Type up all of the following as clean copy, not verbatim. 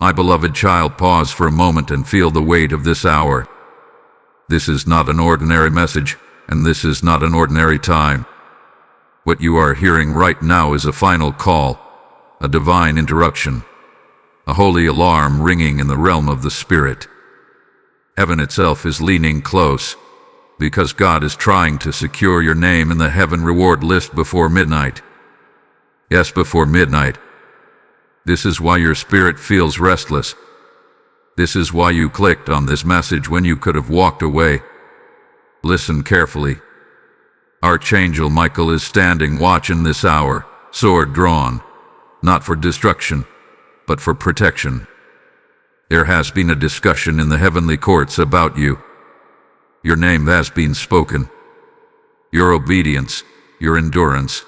My beloved child, pause for a moment and feel the weight of this hour. This is not an ordinary message, and this is not an ordinary time. What you are hearing right now is a final call, a divine interruption, a holy alarm ringing in the realm of the Spirit. Heaven itself is leaning close, because God is trying to secure your name in the heaven reward list before midnight. Yes, before midnight. This is why your spirit feels restless. This is why you clicked on this message when you could have walked away. Listen carefully. Archangel Michael is standing watch in this hour, sword drawn, not for destruction, but for protection. There has been a discussion in the heavenly courts about you. Your name has been spoken. Your obedience, your endurance,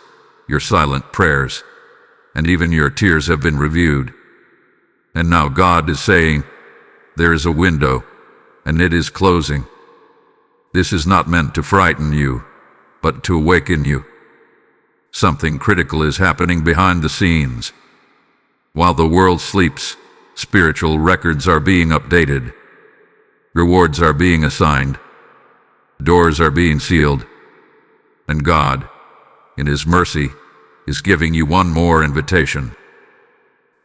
your silent prayers, and even your tears have been reviewed. And now God is saying, there is a window, and it is closing. This is not meant to frighten you, but to awaken you. Something critical is happening behind the scenes. While the world sleeps, spiritual records are being updated. Rewards are being assigned. Doors are being sealed. And God, in His mercy, is giving you one more invitation.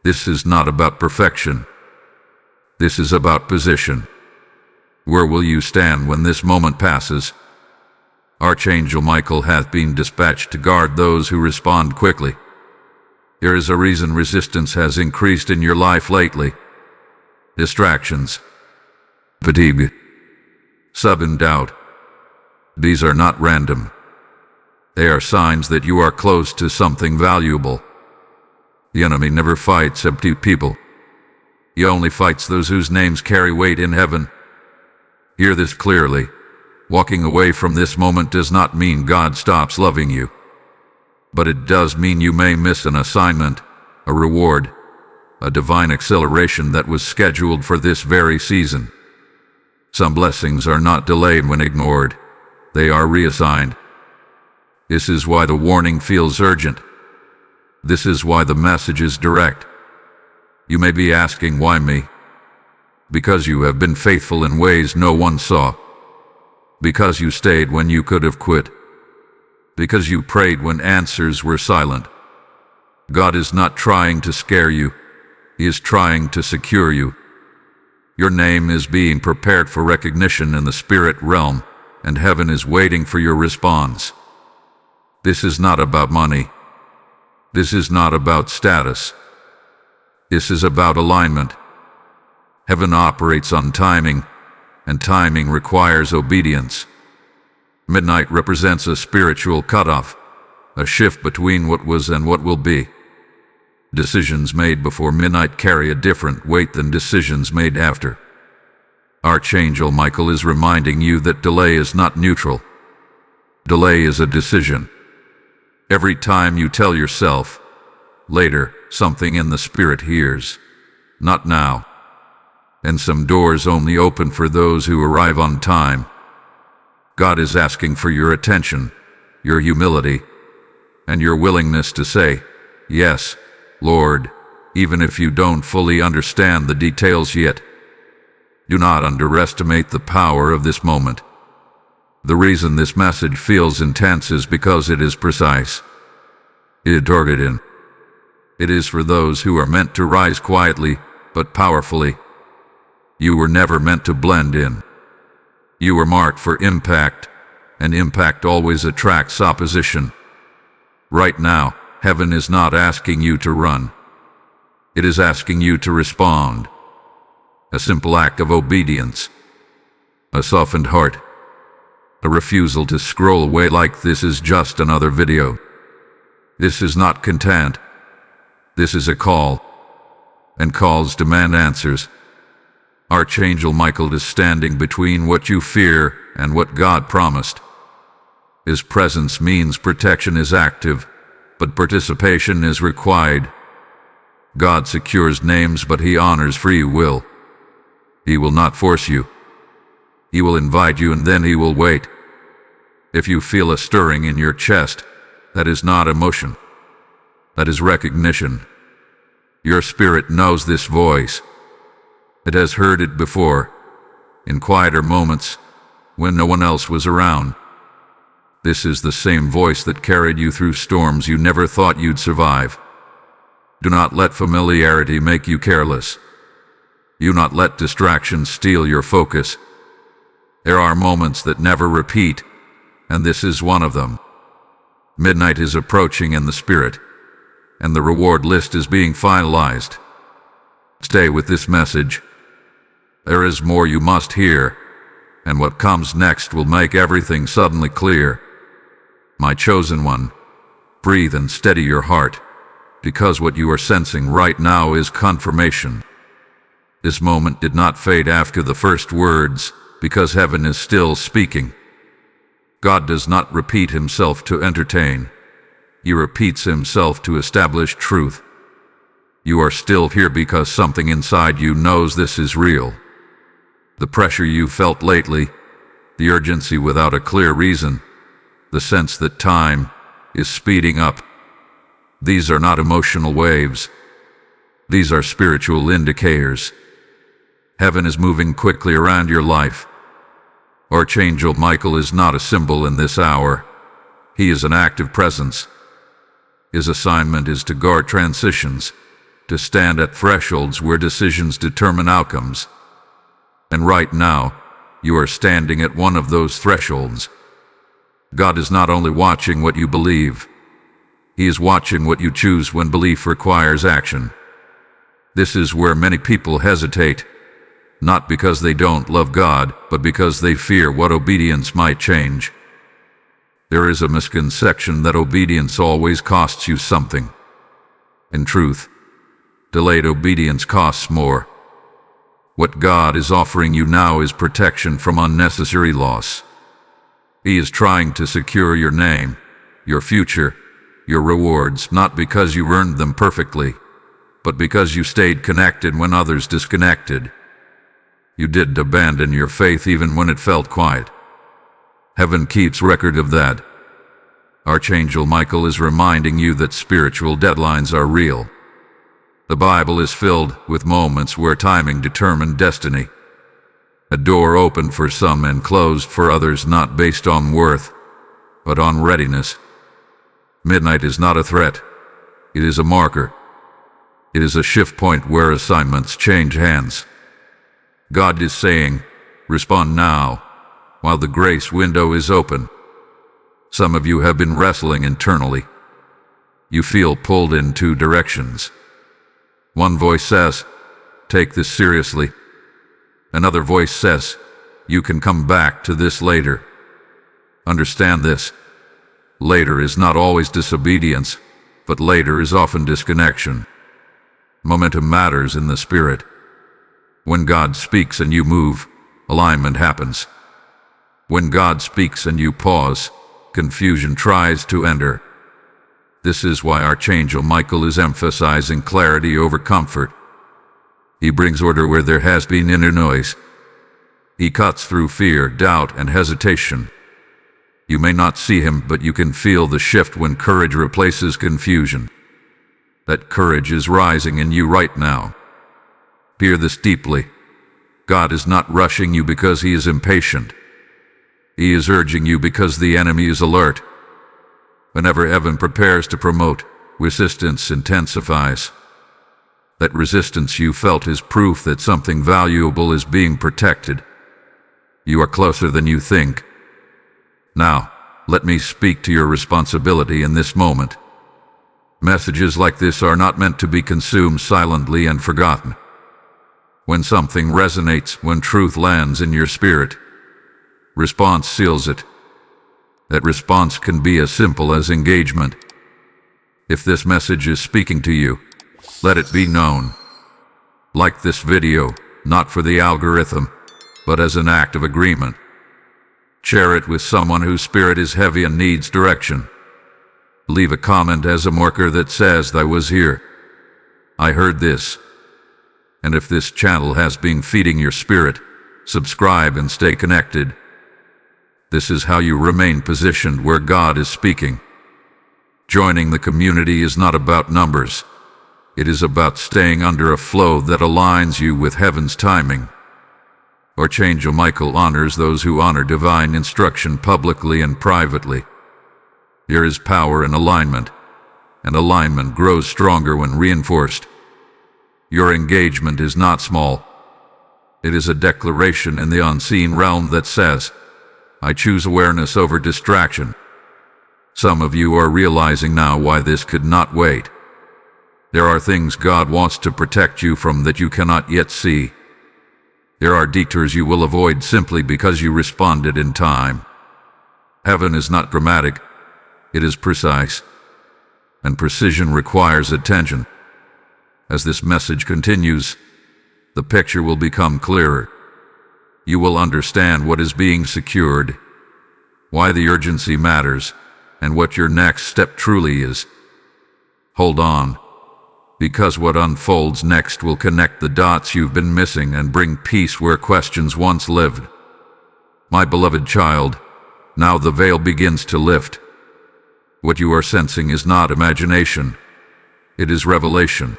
This is not about perfection. This is about position. Where will you stand when this moment passes? Archangel Michael hath been dispatched to guard those who respond quickly. There is a reason resistance has increased in your life lately. Distractions, fatigue, sudden doubt. These are not random. They are signs that you are close to something valuable. The enemy never fights empty people. He only fights those whose names carry weight in heaven. Hear this clearly. Walking away from this moment does not mean God stops loving you. But it does mean you may miss an assignment, a reward, a divine acceleration that was scheduled for this very season. Some blessings are not delayed when ignored. They are reassigned. This is why the warning feels urgent. This is why the message is direct. You may be asking, why me? Because you have been faithful in ways no one saw. Because you stayed when you could have quit. Because you prayed when answers were silent. God is not trying to scare you. He is trying to secure you. Your name is being prepared for recognition in the spirit realm, and heaven is waiting for your response. This is not about money. This is not about status. This is about alignment. Heaven operates on timing, and timing requires obedience. Midnight represents a spiritual cutoff, a shift between what was and what will be. Decisions made before midnight carry a different weight than decisions made after. Archangel Michael is reminding you that delay is not neutral. Delay is a decision. Every time you tell yourself, later, something in the spirit hears, not now. And some doors only open for those who arrive on time. God is asking for your attention, your humility, and your willingness to say, yes, Lord, even if you don't fully understand the details yet. Do not underestimate the power of this moment. The reason this message feels intense is because it is precise. It is targeted. It is for those who are meant to rise quietly, but powerfully. You were never meant to blend in. You were marked for impact, and impact always attracts opposition. Right now, heaven is not asking you to run. It is asking you to respond. A simple act of obedience. A softened heart. A refusal to scroll away like this is just another video. This is not content. This is a call. And calls demand answers. Archangel Michael is standing between what you fear and what God promised. His presence means protection is active, but participation is required. God secures names, but He honors free will. He will not force you. He will invite you, and then He will wait. If you feel a stirring in your chest, that is not emotion. That is recognition. Your spirit knows this voice. It has heard it before, in quieter moments, when no one else was around. This is the same voice that carried you through storms you never thought you'd survive. Do not let familiarity make you careless. Do not let distractions steal your focus. There are moments that never repeat, and this is one of them. Midnight is approaching in the spirit, and the reward list is being finalized. Stay with this message. There is more you must hear, and what comes next will make everything suddenly clear. My chosen one, breathe and steady your heart, because what you are sensing right now is confirmation. This moment did not fade after the first words, because heaven is still speaking. God does not repeat himself to entertain. He repeats himself to establish truth. You are still here because something inside you knows this is real. The pressure you felt lately, the urgency without a clear reason, the sense that time is speeding up. These are not emotional waves. These are spiritual indicators. Heaven is moving quickly around your life. Archangel Michael is not a symbol in this hour. He is an active presence. His assignment is to guard transitions, to stand at thresholds where decisions determine outcomes. And right now, you are standing at one of those thresholds. God is not only watching what you believe, He is watching what you choose when belief requires action. This is where many people hesitate, not because they don't love God, but because they fear what obedience might change. There is a misconception that obedience always costs you something. In truth, delayed obedience costs more. What God is offering you now is protection from unnecessary loss. He is trying to secure your name, your future, your rewards, not because you earned them perfectly, but because you stayed connected when others disconnected. You didn't abandon your faith even when it felt quiet. Heaven keeps record of that. Archangel Michael is reminding you that spiritual deadlines are real. The Bible is filled with moments where timing determined destiny. A door opened for some and closed for others, not based on worth, but on readiness. Midnight is not a threat. It is a marker. It is a shift point where assignments change hands. God is saying, respond now, while the grace window is open. Some of you have been wrestling internally. You feel pulled in two directions. One voice says, take this seriously. Another voice says, you can come back to this later. Understand this. Later is not always disobedience, but later is often disconnection. Momentum matters in the spirit. When God speaks and you move, alignment happens. When God speaks and you pause, confusion tries to enter. This is why Archangel Michael is emphasizing clarity over comfort. He brings order where there has been inner noise. He cuts through fear, doubt, and hesitation. You may not see him, but you can feel the shift when courage replaces confusion. That courage is rising in you right now. Hear this deeply. God is not rushing you because he is impatient. He is urging you because the enemy is alert. Whenever heaven prepares to promote, resistance intensifies. That resistance you felt is proof that something valuable is being protected. You are closer than you think. Now, let me speak to your responsibility in this moment. Messages like this are not meant to be consumed silently and forgotten. When something resonates, when truth lands in your spirit, response seals it. That response can be as simple as engagement. If this message is speaking to you, let it be known. Like this video, not for the algorithm, but as an act of agreement. Share it with someone whose spirit is heavy and needs direction. Leave a comment as a marker that says, I was here. I heard this. And if this channel has been feeding your spirit, subscribe and stay connected. This is how you remain positioned where God is speaking. Joining the community is not about numbers. It is about staying under a flow that aligns you with heaven's timing. Archangel Michael honors those who honor divine instruction publicly and privately. There is power in alignment, and alignment grows stronger when reinforced. Your engagement is not small. It is a declaration in the unseen realm that says, I choose awareness over distraction. Some of you are realizing now why this could not wait. There are things God wants to protect you from that you cannot yet see. There are detours you will avoid simply because you responded in time. Heaven is not dramatic, it is precise. And precision requires attention. As this message continues, the picture will become clearer. You will understand what is being secured, why the urgency matters, and what your next step truly is. Hold on, because what unfolds next will connect the dots you've been missing and bring peace where questions once lived. My beloved child, now the veil begins to lift. What you are sensing is not imagination, it is revelation.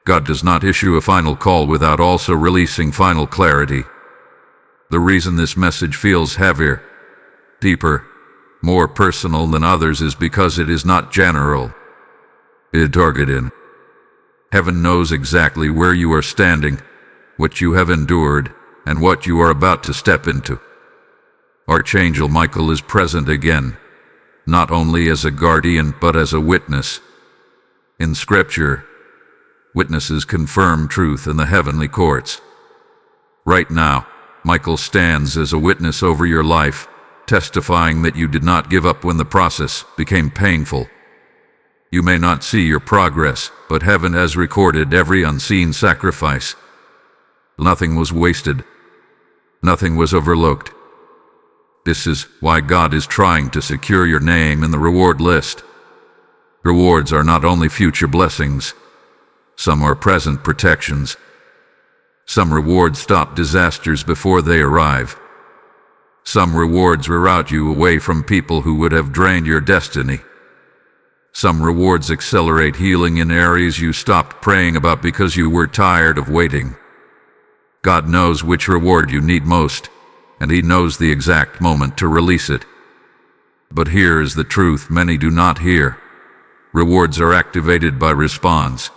God does not issue a final call without also releasing final clarity. The reason this message feels heavier, deeper, more personal than others is because it is not general. It is targeted. Heaven knows exactly where you are standing, what you have endured, and what you are about to step into. Archangel Michael is present again, not only as a guardian but as a witness. In Scripture, witnesses confirm truth in the heavenly courts. Right now, Michael stands as a witness over your life, testifying that you did not give up when the process became painful. You may not see your progress, but heaven has recorded every unseen sacrifice. Nothing was wasted. Nothing was overlooked. This is why God is trying to secure your name in the reward list. Rewards are not only future blessings. Some are present protections. Some rewards stop disasters before they arrive. Some rewards reroute you away from people who would have drained your destiny. Some rewards accelerate healing in areas you stopped praying about because you were tired of waiting. God knows which reward you need most, and He knows the exact moment to release it. But here is the truth many do not hear. Rewards are activated by response.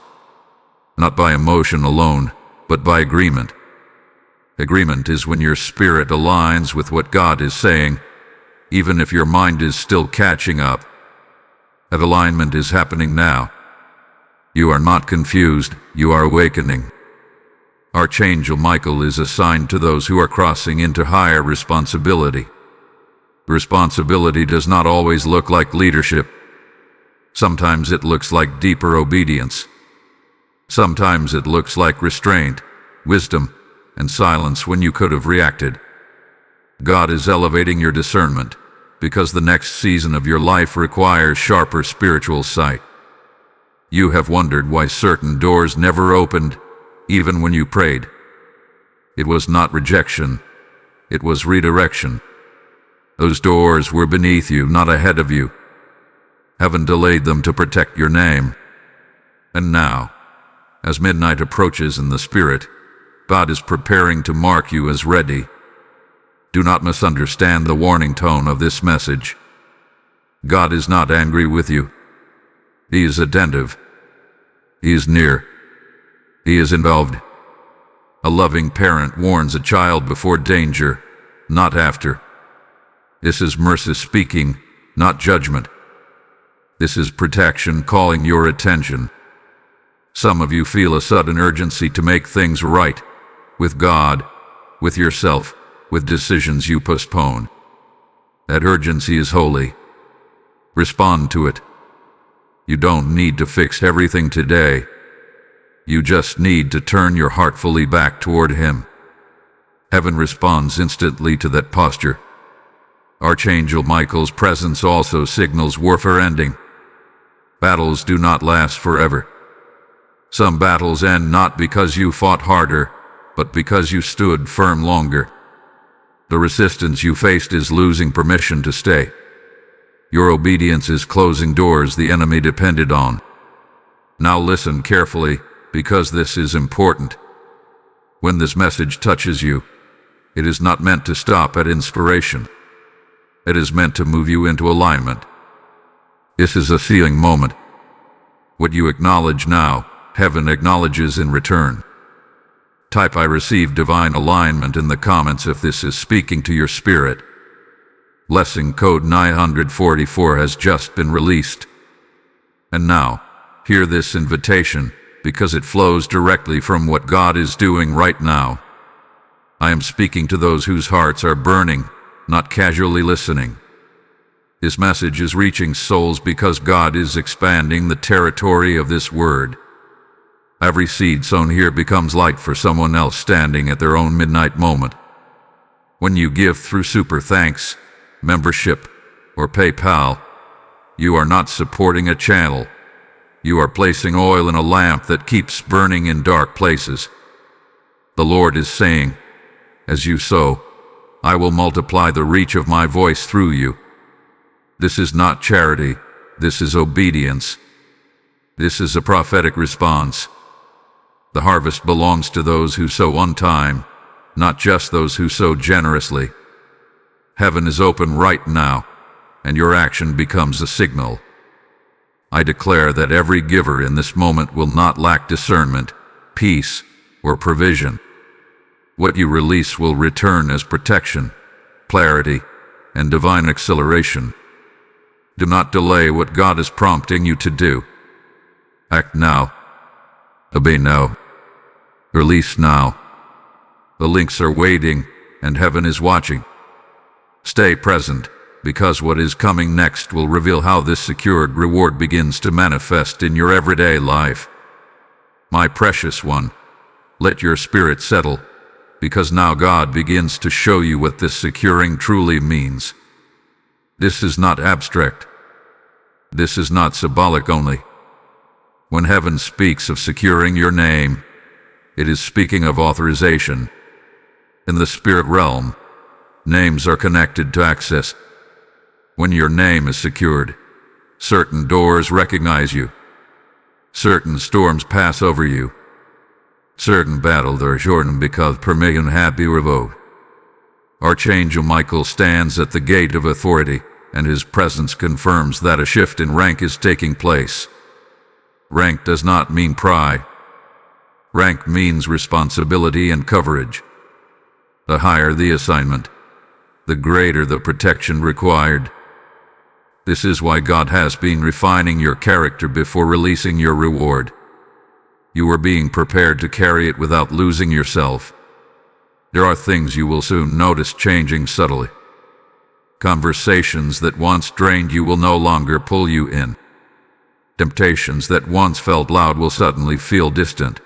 Not by emotion alone, but by agreement. Agreement is when your spirit aligns with what God is saying, even if your mind is still catching up. That alignment is happening now. You are not confused, you are awakening. Archangel Michael is assigned to those who are crossing into higher responsibility. Responsibility does not always look like leadership. Sometimes it looks like deeper obedience. Sometimes it looks like restraint, wisdom, and silence when you could have reacted. God is elevating your discernment, because the next season of your life requires sharper spiritual sight. You have wondered why certain doors never opened, even when you prayed. It was not rejection, it was redirection. Those doors were beneath you, not ahead of you. Heaven delayed them to protect your name. And now, as midnight approaches in the Spirit, God is preparing to mark you as ready. Do not misunderstand the warning tone of this message. God is not angry with you. He is attentive. He is near. He is involved. A loving parent warns a child before danger, not after. This is mercy speaking, not judgment. This is protection calling your attention. Some of you feel a sudden urgency to make things right, with God, with yourself, with decisions you postpone. That urgency is holy. Respond to it. You don't need to fix everything today. You just need to turn your heart fully back toward Him. Heaven responds instantly to that posture. Archangel Michael's presence also signals warfare ending. Battles do not last forever. Some battles end not because you fought harder, but because you stood firm longer. The resistance you faced is losing permission to stay. Your obedience is closing doors the enemy depended on. Now listen carefully, because this is important. When this message touches you, it is not meant to stop at inspiration. It is meant to move you into alignment. This is a sealing moment. What you acknowledge now, heaven acknowledges in return. Type "I receive divine alignment" in the comments if this is speaking to your spirit. Blessing code 944 has just been released. And now, hear this invitation, because it flows directly from what God is doing right now. I am speaking to those whose hearts are burning, not casually listening. This message is reaching souls because God is expanding the territory of this word. Every seed sown here becomes light for someone else standing at their own midnight moment. When you give through Super Thanks, membership, or PayPal, you are not supporting a channel. You are placing oil in a lamp that keeps burning in dark places. The Lord is saying, as you sow, I will multiply the reach of my voice through you. This is not charity, this is obedience. This is a prophetic response. The harvest belongs to those who sow on time, not just those who sow generously. Heaven is open right now, and your action becomes a signal. I declare that every giver in this moment will not lack discernment, peace, or provision. What you release will return as protection, clarity, and divine acceleration. Do not delay what God is prompting you to do. Act now. Obey now. Release now. The links are waiting, and heaven is watching. Stay present, because what is coming next will reveal how this secured reward begins to manifest in your everyday life. My precious one, let your spirit settle, because now God begins to show you what this securing truly means. This is not abstract. This is not symbolic only. When heaven speaks of securing your name, it is speaking of authorization. In the spirit realm, names are connected to access. When your name is secured, certain doors recognize you. Certain storms pass over you. Certain battles are shortened because permission had been revoked. Archangel Michael stands at the gate of authority, and his presence confirms that a shift in rank is taking place. Rank does not mean pride. Rank means responsibility and coverage. The higher the assignment, the greater the protection required. This is why God has been refining your character before releasing your reward. You are being prepared to carry it without losing yourself. There are things you will soon notice changing subtly. Conversations that once drained you will no longer pull you in. Temptations that once felt loud will suddenly feel distant.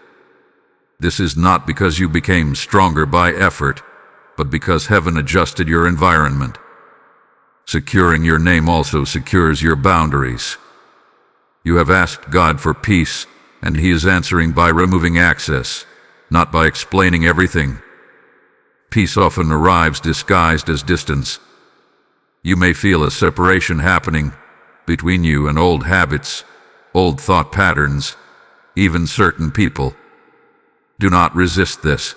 This is not because you became stronger by effort, but because heaven adjusted your environment. Securing your name also secures your boundaries. You have asked God for peace, and He is answering by removing access, not by explaining everything. Peace often arrives disguised as distance. You may feel a separation happening between you and old habits, old thought patterns, even certain people. Do not resist this.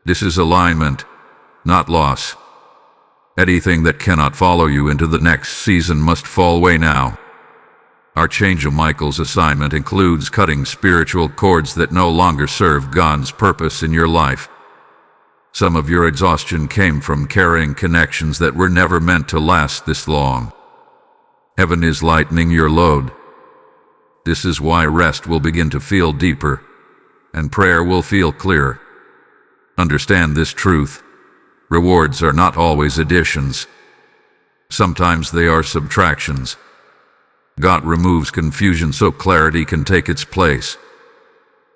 This is alignment, not loss. Anything that cannot follow you into the next season must fall away now. Archangel Michael's assignment includes cutting spiritual cords that no longer serve God's purpose in your life. Some of your exhaustion came from carrying connections that were never meant to last this long. Heaven is lightening your load. This is why rest will begin to feel deeper, and prayer will feel clearer. Understand this truth. Rewards are not always additions. Sometimes they are subtractions. God removes confusion so clarity can take its place.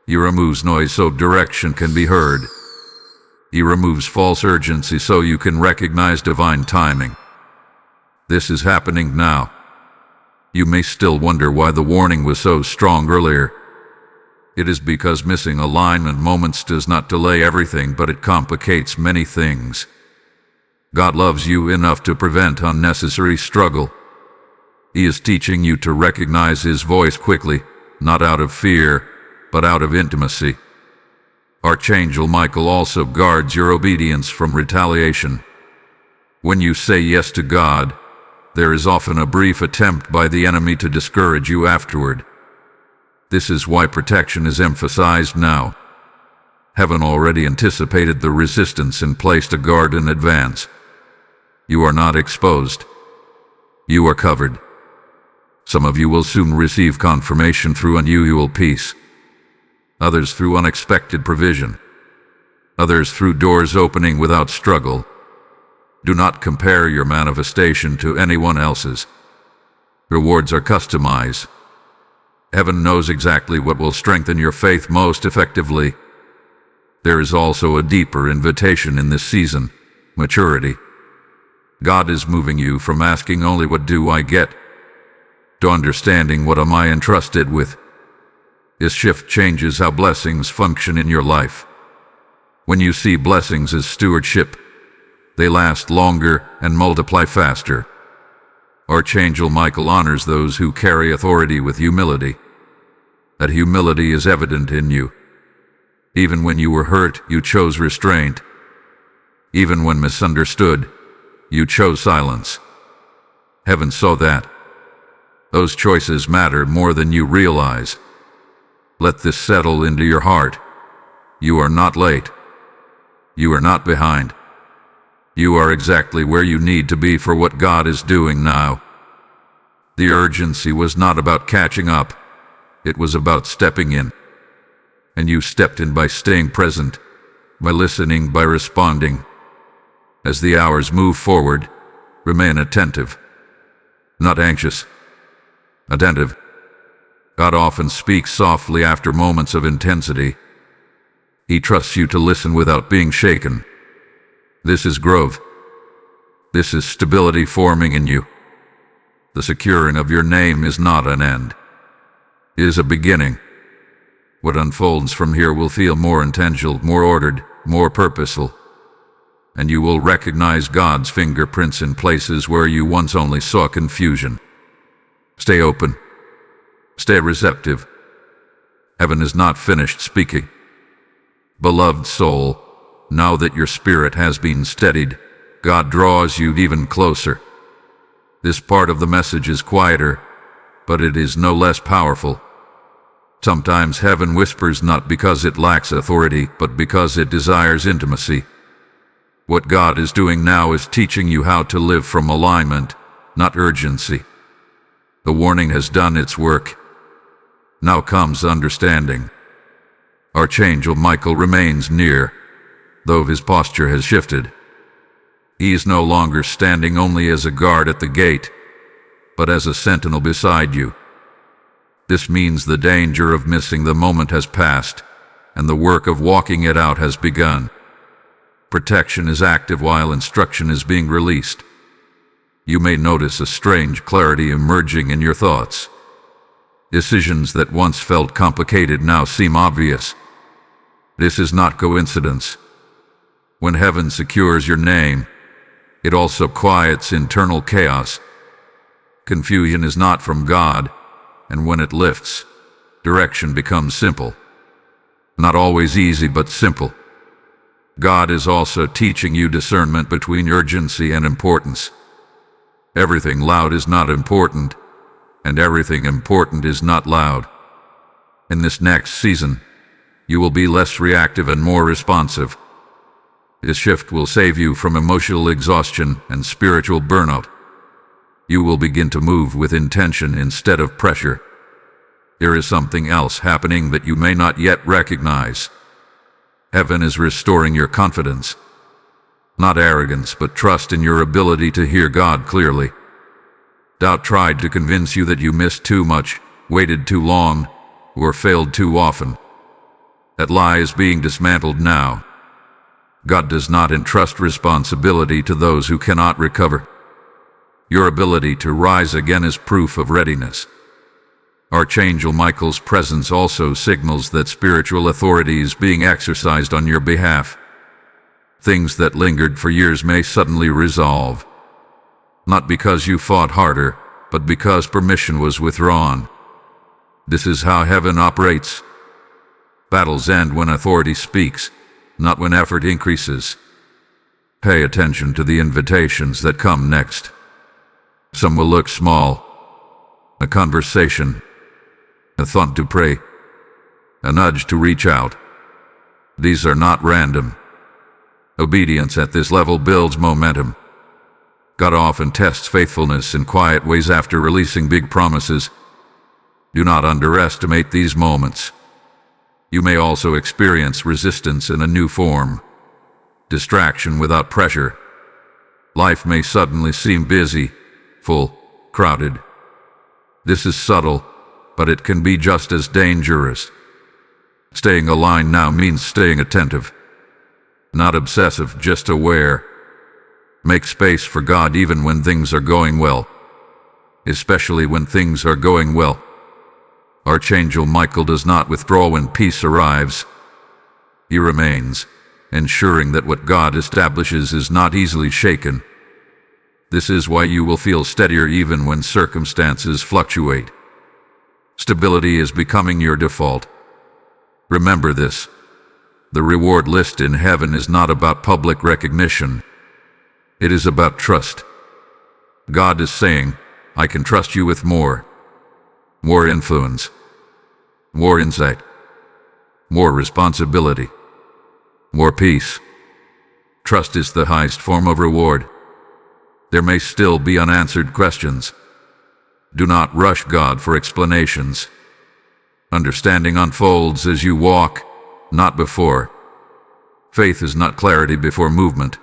He removes noise so direction can be heard. He removes false urgency so you can recognize divine timing. This is happening now. You may still wonder why the warning was so strong earlier. It is because missing alignment moments does not delay everything, but it complicates many things. God loves you enough to prevent unnecessary struggle. He is teaching you to recognize His voice quickly, not out of fear, but out of intimacy. Archangel Michael also guards your obedience from retaliation. When you say yes to God, there is often a brief attempt by the enemy to discourage you afterward. This is why protection is emphasized now. Heaven already anticipated the resistance and placed a guard in advance. You are not exposed. You are covered. Some of you will soon receive confirmation through unusual peace. Others through unexpected provision. Others through doors opening without struggle. Do not compare your manifestation to anyone else's. Rewards are customized. Heaven knows exactly what will strengthen your faith most effectively. There is also a deeper invitation in this season: maturity. God is moving you from asking only "what do I get?" to understanding "what am I entrusted with?" This shift changes how blessings function in your life. When you see blessings as stewardship, they last longer and multiply faster. Archangel Michael honors those who carry authority with humility. That humility is evident in you. Even when you were hurt, you chose restraint. Even when misunderstood, you chose silence. Heaven saw that. Those choices matter more than you realize. Let this settle into your heart. You are not late. You are not behind. You are exactly where you need to be for what God is doing now. The urgency was not about catching up. It was about stepping in. And you stepped in by staying present, by listening, by responding. As the hours move forward, remain attentive. Not anxious. Attentive. God often speaks softly after moments of intensity. He trusts you to listen without being shaken. This is growth. This is stability forming in you. The securing of your name is not an end. It is a beginning. What unfolds from here will feel more intentional, more ordered, more purposeful. And you will recognize God's fingerprints in places where you once only saw confusion. Stay open. Stay receptive. Heaven is not finished speaking. Beloved soul, now that your spirit has been steadied, God draws you even closer. This part of the message is quieter, but it is no less powerful. Sometimes heaven whispers not because it lacks authority, but because it desires intimacy. What God is doing now is teaching you how to live from alignment, not urgency. The warning has done its work. Now comes understanding. Archangel Michael remains near, though his posture has shifted. He is no longer standing only as a guard at the gate, but as a sentinel beside you. This means the danger of missing the moment has passed, and the work of walking it out has begun. Protection is active while instruction is being released. You may notice a strange clarity emerging in your thoughts. Decisions that once felt complicated now seem obvious. This is not coincidence. When heaven secures your name, it also quiets internal chaos. Confusion is not from God, and when it lifts, direction becomes simple. Not always easy, but simple. God is also teaching you discernment between urgency and importance. Everything loud is not important, and everything important is not loud. In this next season, you will be less reactive and more responsive. This shift will save you from emotional exhaustion and spiritual burnout. You will begin to move with intention instead of pressure. There is something else happening that you may not yet recognize. Heaven is restoring your confidence. Not arrogance, but trust in your ability to hear God clearly. Doubt tried to convince you that you missed too much, waited too long, or failed too often. That lie is being dismantled now. God does not entrust responsibility to those who cannot recover. Your ability to rise again is proof of readiness. Archangel Michael's presence also signals that spiritual authority is being exercised on your behalf. Things that lingered for years may suddenly resolve. Not because you fought harder, but because permission was withdrawn. This is how heaven operates. Battles end when authority speaks, not when effort increases. Pay attention to the invitations that come next. Some will look small. A conversation, a thought to pray, a nudge to reach out. These are not random. Obedience at this level builds momentum. God often tests faithfulness in quiet ways after releasing big promises. Do not underestimate these moments. You may also experience resistance in a new form. Distraction without pressure. Life may suddenly seem busy, full, crowded. This is subtle, but it can be just as dangerous. Staying aligned now means staying attentive. Not obsessive, just aware. Make space for God even when things are going well. Especially when things are going well. Archangel Michael does not withdraw when peace arrives. He remains, ensuring that what God establishes is not easily shaken. This is why you will feel steadier even when circumstances fluctuate. Stability is becoming your default. Remember this. The reward list in heaven is not about public recognition. It is about trust. God is saying, I can trust you with more. More influence. More insight. More responsibility. More peace. Trust is the highest form of reward. There may still be unanswered questions. Do not rush God for explanations. Understanding unfolds as you walk, not before. Faith is not clarity before movement.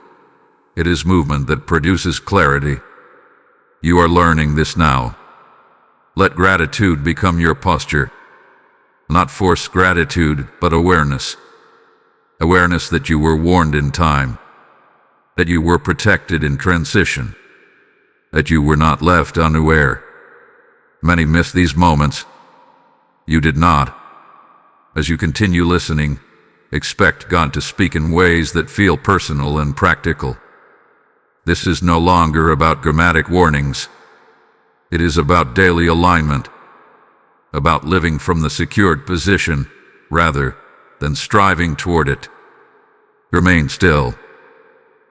It is movement that produces clarity. You are learning this now. Let gratitude become your posture. Not forced gratitude, but awareness. Awareness that you were warned in time. That you were protected in transition. That you were not left unaware. Many miss these moments. You did not. As you continue listening, expect God to speak in ways that feel personal and practical. This is no longer about dramatic warnings. It is about daily alignment, about living from the secured position rather than striving toward it. Remain still.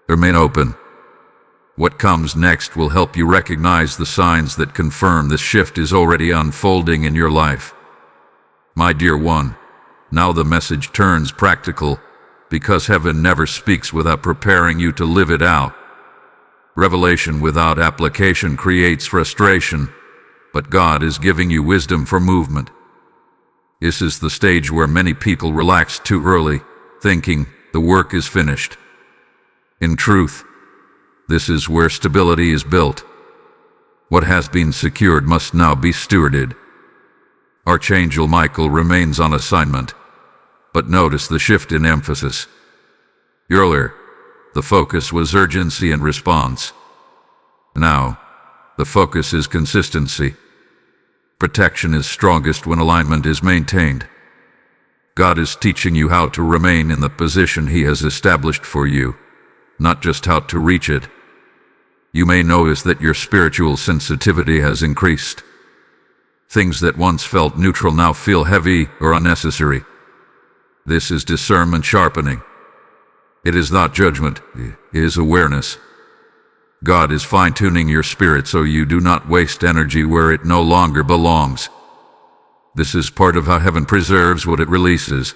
Remain open. What comes next will help you recognize the signs that confirm this shift is already unfolding in your life. My dear one, now the message turns practical, because heaven never speaks without preparing you to live it out. Revelation without application creates frustration, but God is giving you wisdom for movement. This is the stage where many people relax too early, thinking the work is finished. In truth, this is where stability is built. What has been secured must now be stewarded. Archangel Michael remains on assignment, but notice the shift in emphasis. Earlier, the focus was urgency and response. Now, the focus is consistency. Protection is strongest when alignment is maintained. God is teaching you how to remain in the position He has established for you, not just how to reach it. You may notice that your spiritual sensitivity has increased. Things that once felt neutral now feel heavy or unnecessary. This is discernment sharpening. It is not judgment, it is awareness. God is fine-tuning your spirit so you do not waste energy where it no longer belongs. This is part of how heaven preserves what it releases.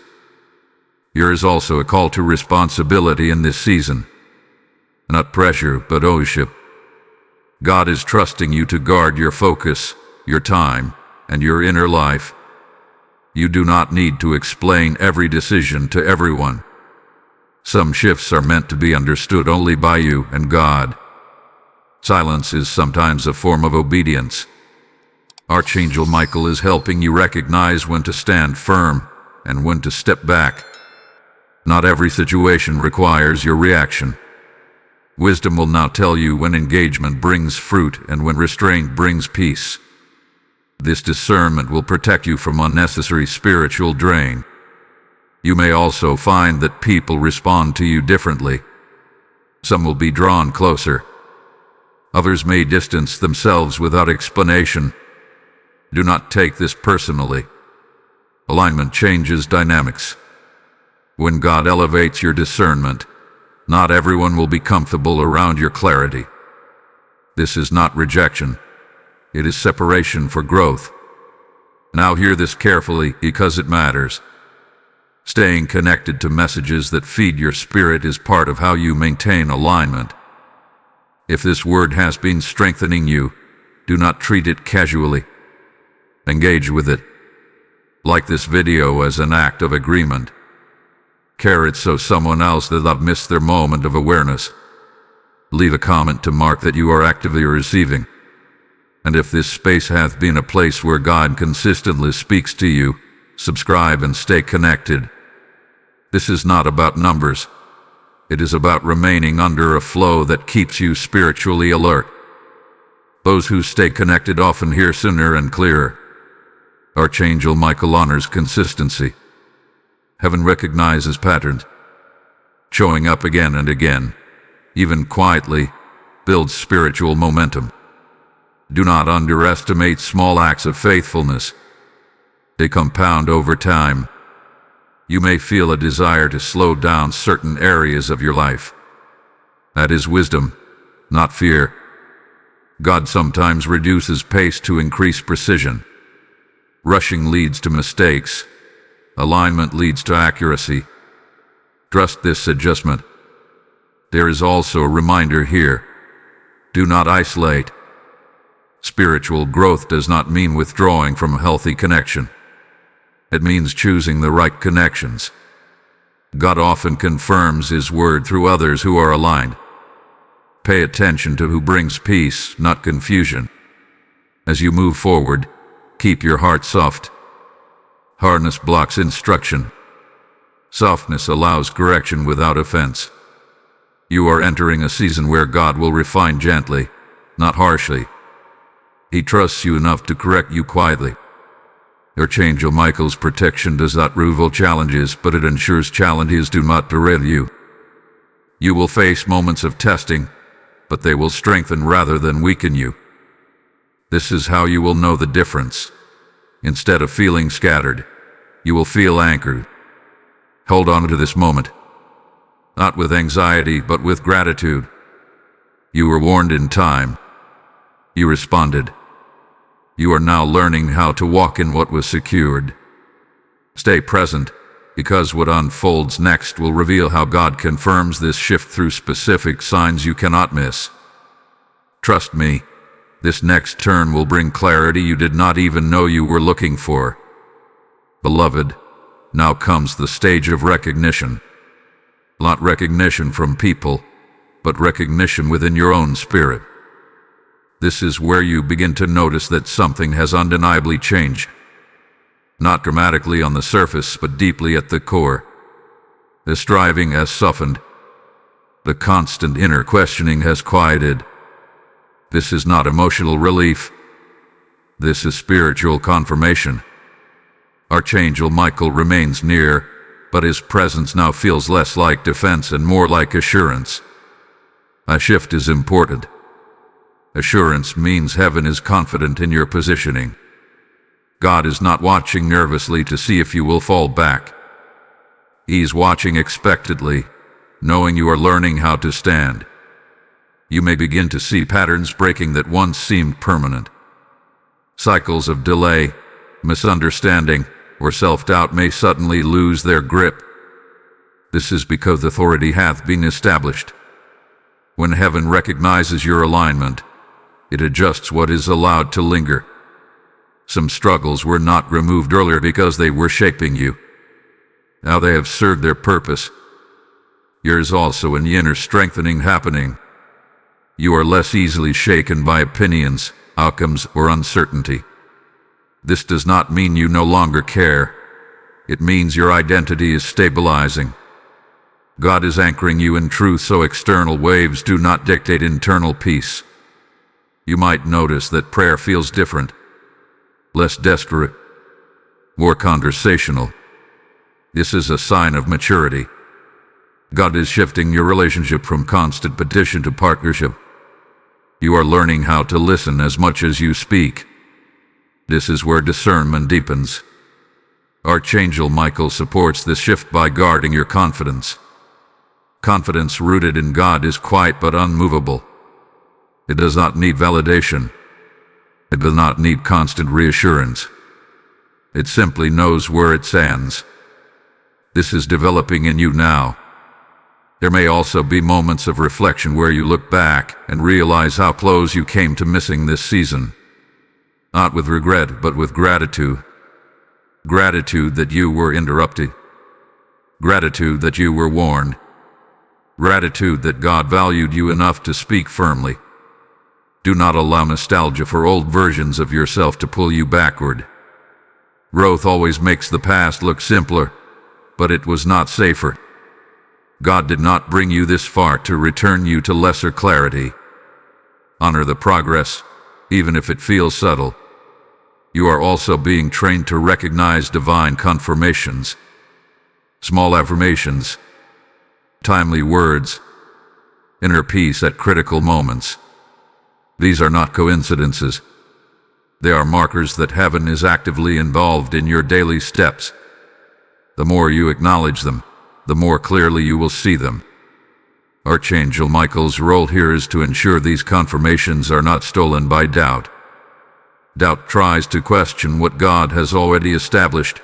There is also a call to responsibility in this season. Not pressure, but ownership. God is trusting you to guard your focus, your time, and your inner life. You do not need to explain every decision to everyone. Some shifts are meant to be understood only by you and God. Silence is sometimes a form of obedience. Archangel Michael is helping you recognize when to stand firm and when to step back. Not every situation requires your reaction. Wisdom will now tell you when engagement brings fruit and when restraint brings peace. This discernment will protect you from unnecessary spiritual drain. You may also find that people respond to you differently. Some will be drawn closer. Others may distance themselves without explanation. Do not take this personally. Alignment changes dynamics. When God elevates your discernment, not everyone will be comfortable around your clarity. This is not rejection. It is separation for growth. Now hear this carefully because it matters. Staying connected to messages that feed your spirit is part of how you maintain alignment. If this word has been strengthening you, do not treat it casually. Engage with it. Like this video as an act of agreement. Care it so someone else does not miss their moment of awareness. Leave a comment to mark that you are actively receiving. And if this space hath been a place where God consistently speaks to you, subscribe and stay connected. This is not about numbers. It is about remaining under a flow that keeps you spiritually alert. Those who stay connected often hear sooner and clearer. Archangel Michael honors consistency. Heaven recognizes patterns. Showing up again and again, even quietly, builds spiritual momentum. Do not underestimate small acts of faithfulness. They compound over time. You may feel a desire to slow down certain areas of your life. That is wisdom, not fear. God sometimes reduces pace to increase precision. Rushing leads to mistakes. Alignment leads to accuracy. Trust this adjustment. There is also a reminder here. Do not isolate. Spiritual growth does not mean withdrawing from a healthy connection. It means choosing the right connections. God often confirms His word through others who are aligned. Pay attention to who brings peace, not confusion. As you move forward, keep your heart soft. Hardness blocks instruction. Softness allows correction without offense. You are entering a season where God will refine gently, not harshly. He trusts you enough to correct you quietly. Archangel Michael's protection does not rival challenges, but it ensures challenges do not derail you. You will face moments of testing, but they will strengthen rather than weaken you. This is how you will know the difference. Instead of feeling scattered, you will feel anchored. Hold on to this moment. Not with anxiety, but with gratitude. You were warned in time. You responded. You are now learning how to walk in what was secured. Stay present, because what unfolds next will reveal how God confirms this shift through specific signs you cannot miss. Trust me, this next turn will bring clarity you did not even know you were looking for. Beloved, now comes the stage of recognition. Not recognition from people, but recognition within your own spirit. This is where you begin to notice that something has undeniably changed. Not dramatically on the surface, but deeply at the core. The striving has softened. The constant inner questioning has quieted. This is not emotional relief. This is spiritual confirmation. Archangel Michael remains near, but his presence now feels less like defense and more like assurance. A shift is important. Assurance means heaven is confident in your positioning. God is not watching nervously to see if you will fall back. He's watching expectantly, knowing you are learning how to stand. You may begin to see patterns breaking that once seemed permanent. Cycles of delay, misunderstanding, or self-doubt may suddenly lose their grip. This is because authority hath been established. When heaven recognizes your alignment, it adjusts what is allowed to linger. Some struggles were not removed earlier because they were shaping you. Now they have served their purpose. There is also an inner strengthening happening. You are less easily shaken by opinions, outcomes, or uncertainty. This does not mean you no longer care. It means your identity is stabilizing. God is anchoring you in truth so external waves do not dictate internal peace. You might notice that prayer feels different, less desperate, more conversational. This is a sign of maturity. God is shifting your relationship from constant petition to partnership. You are learning how to listen as much as you speak. This is where discernment deepens. Archangel Michael supports this shift by guarding your confidence. Confidence rooted in God is quiet but unmovable. It does not need validation. It does not need constant reassurance. It simply knows where it stands. This is developing in you now. There may also be moments of reflection where you look back and realize how close you came to missing this season. Not with regret, but with gratitude. Gratitude that you were interrupted. Gratitude that you were warned. Gratitude that God valued you enough to speak firmly. Do not allow nostalgia for old versions of yourself to pull you backward. Growth always makes the past look simpler, but it was not safer. God did not bring you this far to return you to lesser clarity. Honor the progress, even if it feels subtle. You are also being trained to recognize divine confirmations, small affirmations, timely words, inner peace at critical moments. These are not coincidences. They are markers that heaven is actively involved in your daily steps. The more you acknowledge them, the more clearly you will see them. Archangel Michael's role here is to ensure these confirmations are not stolen by doubt. Doubt tries to question what God has already established,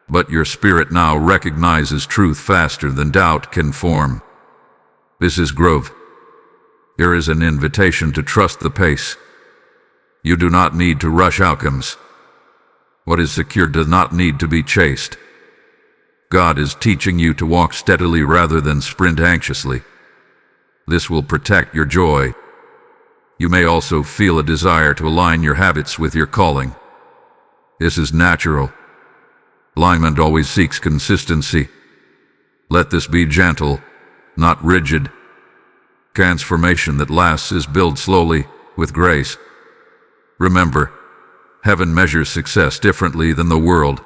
but your spirit now recognizes truth faster than doubt can form. This is growth. Here is an invitation to trust the pace. You do not need to rush outcomes. What is secure does not need to be chased. God is teaching you to walk steadily rather than sprint anxiously. This will protect your joy. You may also feel a desire to align your habits with your calling. This is natural. Alignment always seeks consistency. Let this be gentle, not rigid. Transformation that lasts is built slowly, with grace. Remember, heaven measures success differently than the world.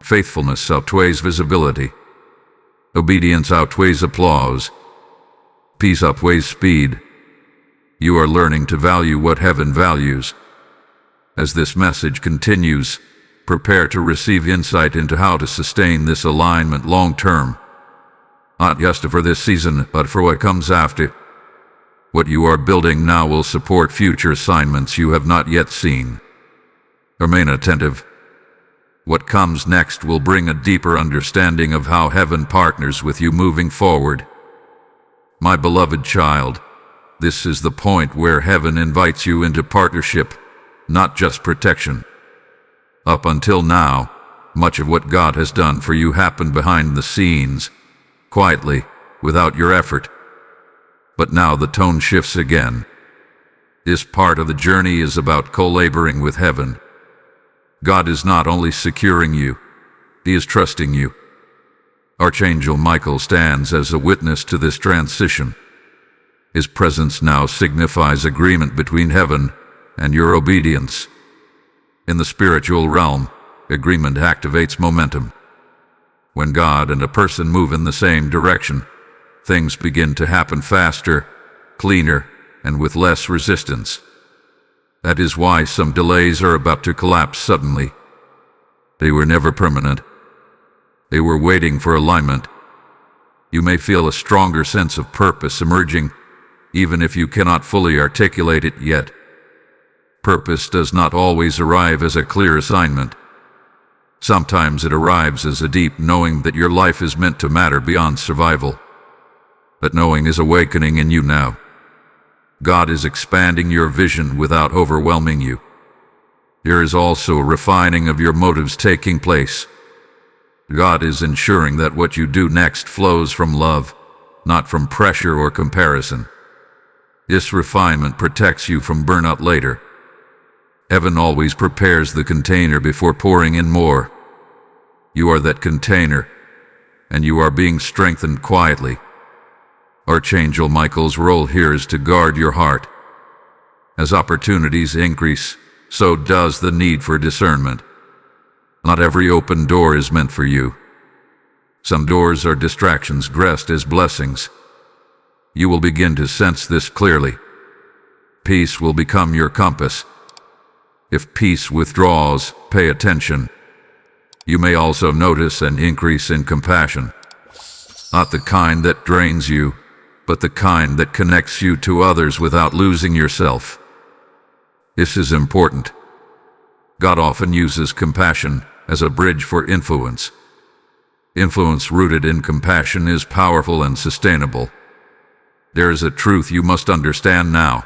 Faithfulness outweighs visibility. Obedience outweighs applause. Peace outweighs speed. You are learning to value what heaven values. As this message continues, prepare to receive insight into how to sustain this alignment long term. Not just for this season, but for what comes after. What you are building now will support future assignments you have not yet seen. Remain attentive. What comes next will bring a deeper understanding of how heaven partners with you moving forward. My beloved child, this is the point where heaven invites you into partnership, not just protection. Up until now, much of what God has done for you happened behind the scenes, quietly, without your effort. But now the tone shifts again. This part of the journey is about co-laboring with heaven. God is not only securing you, He is trusting you. Archangel Michael stands as a witness to this transition. His presence now signifies agreement between heaven and your obedience. In the spiritual realm, agreement activates momentum. When God and a person move in the same direction, things begin to happen faster, cleaner, and with less resistance. That is why some delays are about to collapse suddenly. They were never permanent. They were waiting for alignment. You may feel a stronger sense of purpose emerging, even if you cannot fully articulate it yet. Purpose does not always arrive as a clear assignment. Sometimes it arrives as a deep knowing that your life is meant to matter beyond survival. That knowing is awakening in you now. God is expanding your vision without overwhelming you. There is also a refining of your motives taking place. God is ensuring that what you do next flows from love, not from pressure or comparison. This refinement protects you from burnout later. Heaven always prepares the container before pouring in more. You are that container, and you are being strengthened quietly. Archangel Michael's role here is to guard your heart. As opportunities increase, so does the need for discernment. Not every open door is meant for you. Some doors are distractions dressed as blessings. You will begin to sense this clearly. Peace will become your compass. If peace withdraws, pay attention. You may also notice an increase in compassion. Not the kind that drains you, but the kind that connects you to others without losing yourself. This is important. God often uses compassion as a bridge for influence. Influence rooted in compassion is powerful and sustainable. There is a truth you must understand now.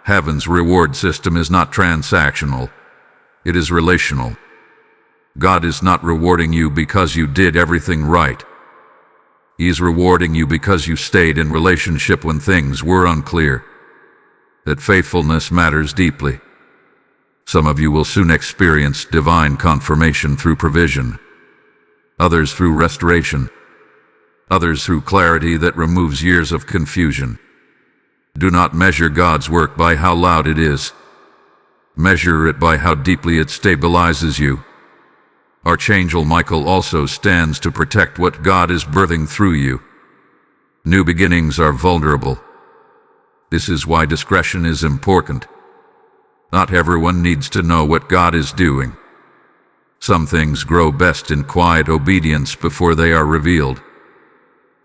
Heaven's reward system is not transactional. It is relational. God is not rewarding you because you did everything right. He is rewarding you because you stayed in relationship when things were unclear. That faithfulness matters deeply. Some of you will soon experience divine confirmation through provision, others through restoration, others through clarity that removes years of confusion. Do not measure God's work by how loud it is. Measure it by how deeply it stabilizes you. Archangel Michael also stands to protect what God is birthing through you. New beginnings are vulnerable. This is why discretion is important. Not everyone needs to know what God is doing. Some things grow best in quiet obedience before they are revealed.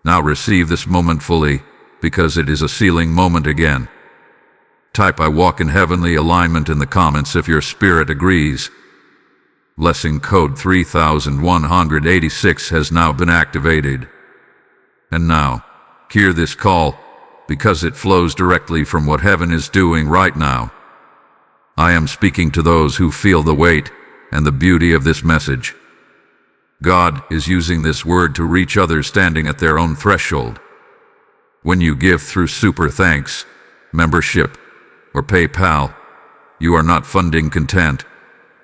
Now receive this moment fully, because it is a sealing moment again. Type "I walk in heavenly alignment" in the comments if your spirit agrees. Blessing code 3186 has now been activated. And now, hear this call, because it flows directly from what heaven is doing right now. I am speaking to those who feel the weight and the beauty of this message. God is using this word to reach others standing at their own threshold. When you give through Super Thanks, membership, or PayPal, you are not funding content.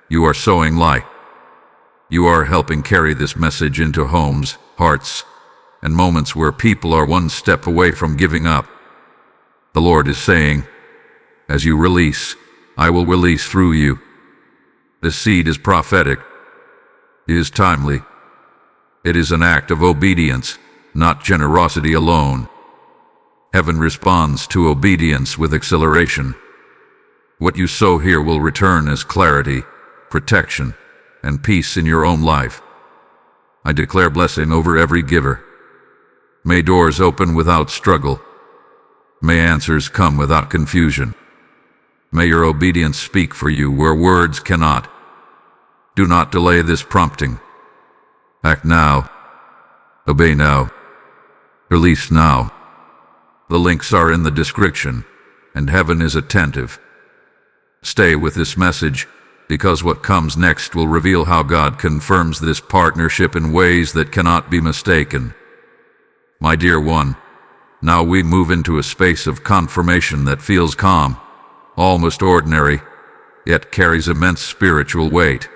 You are sowing light. You are helping carry this message into homes, hearts, and moments where people are one step away from giving up. The Lord is saying, as you release, I will release through you. This seed is prophetic. It is timely. It is an act of obedience, not generosity alone. Heaven responds to obedience with acceleration. What you sow here will return as clarity, protection, and peace in your own life. I declare blessing over every giver. May doors open without struggle. May answers come without confusion. May your obedience speak for you where words cannot. Do not delay this prompting. Act now. Obey now. Release now. The links are in the description, and heaven is attentive. Stay with this message, because what comes next will reveal how God confirms this partnership in ways that cannot be mistaken. My dear one, now we move into a space of confirmation that feels calm, almost ordinary, yet carries immense spiritual weight.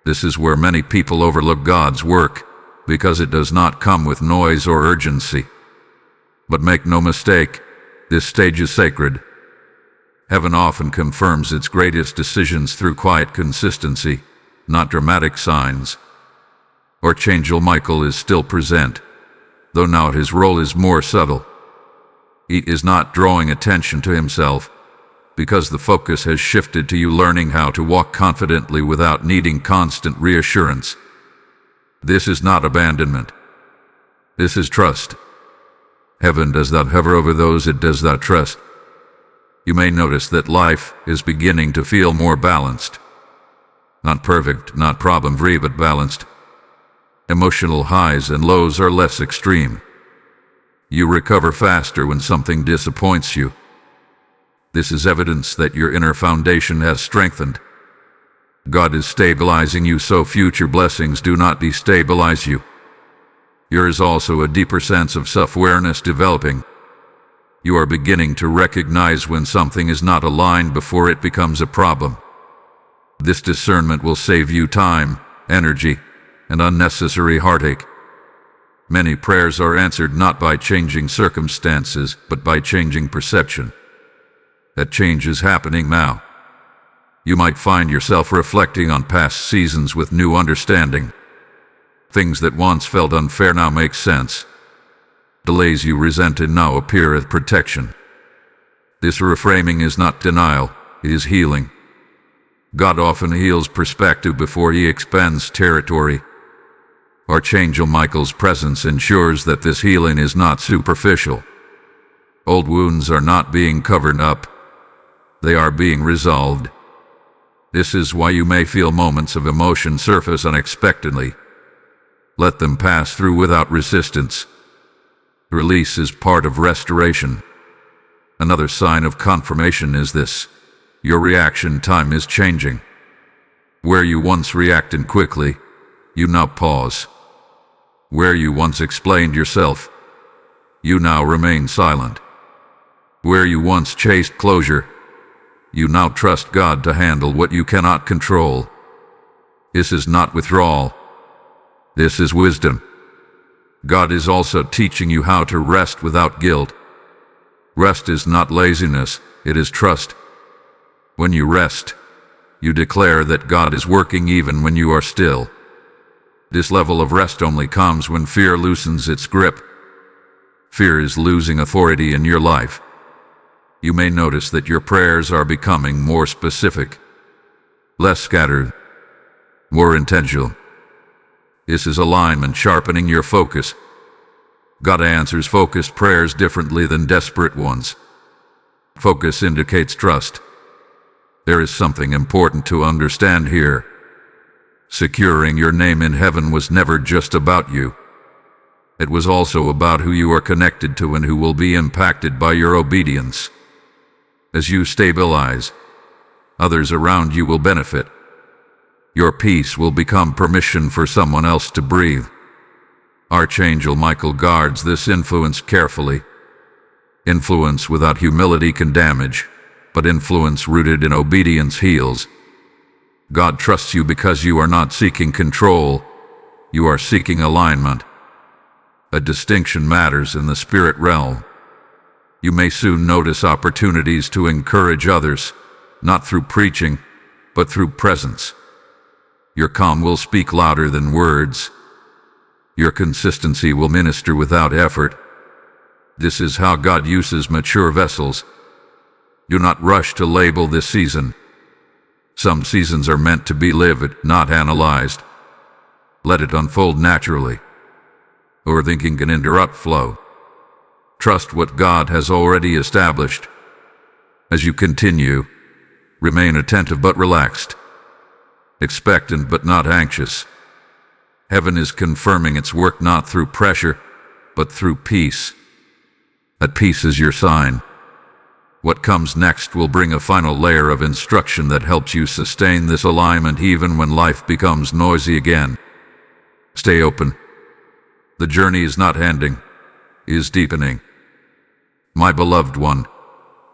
This is where many people overlook God's work, because it does not come with noise or urgency. But make no mistake, this stage is sacred. Heaven often confirms its greatest decisions through quiet consistency, not dramatic signs. Archangel Michael is still present, though now his role is more subtle. He is not drawing attention to himself, because the focus has shifted to you learning how to walk confidently without needing constant reassurance. This is not abandonment. This is trust. Heaven does not hover over those it does not trust. You may notice that life is beginning to feel more balanced. Not perfect, not problem-free, but balanced. Emotional highs and lows are less extreme. You recover faster when something disappoints you. This is evidence that your inner foundation has strengthened. God is stabilizing you so future blessings do not destabilize you. There is also a deeper sense of self-awareness developing. You are beginning to recognize when something is not aligned before it becomes a problem. This discernment will save you time, energy, and unnecessary heartache. Many prayers are answered not by changing circumstances, but by changing perception. That change is happening now. You might find yourself reflecting on past seasons with new understanding. Things that once felt unfair now make sense. Delays you resented now appear as protection. This reframing is not denial, it is healing. God often heals perspective before he expands territory. Archangel Michael's presence ensures that this healing is not superficial. Old wounds are not being covered up. They are being resolved. This is why you may feel moments of emotion surface unexpectedly. Let them pass through without resistance. Release is part of restoration. Another sign of confirmation is this: your reaction time is changing. Where you once reacted quickly, you now pause. Where you once explained yourself, you now remain silent. Where you once chased closure, you now trust God to handle what you cannot control. This is not withdrawal. This is wisdom. God is also teaching you how to rest without guilt. Rest is not laziness, it is trust. When you rest, you declare that God is working even when you are still. This level of rest only comes when fear loosens its grip. Fear is losing authority in your life. You may notice that your prayers are becoming more specific, less scattered, more intentional. This is alignment sharpening your focus. God answers focused prayers differently than desperate ones. Focus indicates trust. There is something important to understand here. Securing your name in heaven was never just about you. It was also about who you are connected to and who will be impacted by your obedience. As you stabilize, others around you will benefit. Your peace will become permission for someone else to breathe. Archangel Michael guards this influence carefully. Influence without humility can damage, but influence rooted in obedience heals. God trusts you because you are not seeking control, you are seeking alignment. A distinction matters in the spirit realm. You may soon notice opportunities to encourage others, not through preaching, but through presence. Your calm will speak louder than words. Your consistency will minister without effort. This is how God uses mature vessels. Do not rush to label this season. Some seasons are meant to be lived, not analyzed. Let it unfold naturally. Overthinking can interrupt flow. Trust what God has already established. As you continue, remain attentive but relaxed. Expectant but not anxious. Heaven is confirming its work not through pressure, but through peace. That peace is your sign. What comes next will bring a final layer of instruction that helps you sustain this alignment even when life becomes noisy again. Stay open. The journey is not ending, it is deepening. My beloved one,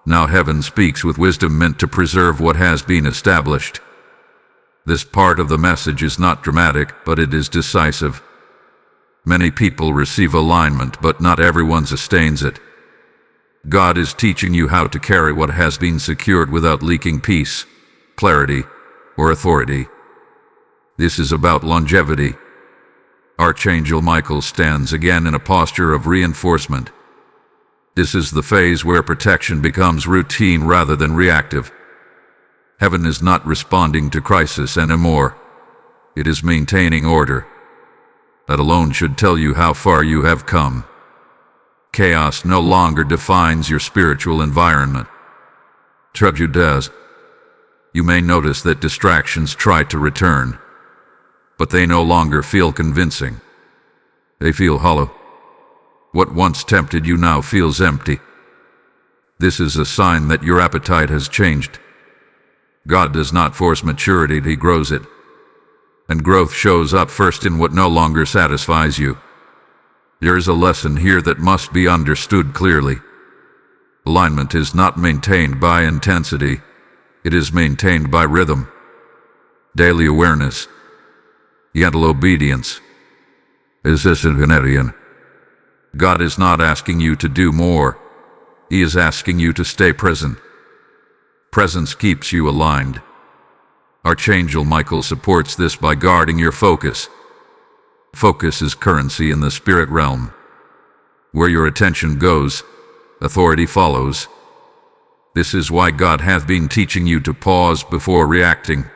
now heaven speaks with wisdom meant to preserve what has been established. This part of the message is not dramatic, but it is decisive. Many people receive alignment, but not everyone sustains it. God is teaching you how to carry what has been secured without leaking peace, clarity, or authority. This is about longevity. Archangel Michael stands again in a posture of reinforcement. This is the phase where protection becomes routine rather than reactive. Heaven is not responding to crisis anymore. It is maintaining order. That alone should tell you how far you have come. Chaos no longer defines your spiritual environment. Tragedy does. You may notice that distractions try to return, but they no longer feel convincing. They feel hollow. What once tempted you now feels empty. This is a sign that your appetite has changed. God does not force maturity, He grows it. And growth shows up first in what no longer satisfies you. There is a lesson here that must be understood clearly. Alignment is not maintained by intensity, it is maintained by rhythm. Daily awareness. Gentle obedience. Is this an Venetian? God is not asking you to do more. He is asking you to stay present. Presence keeps you aligned. Archangel Michael supports this by guarding your focus. Focus is currency in the spirit realm. Where your attention goes, authority follows. This is why God hath been teaching you to pause before reacting,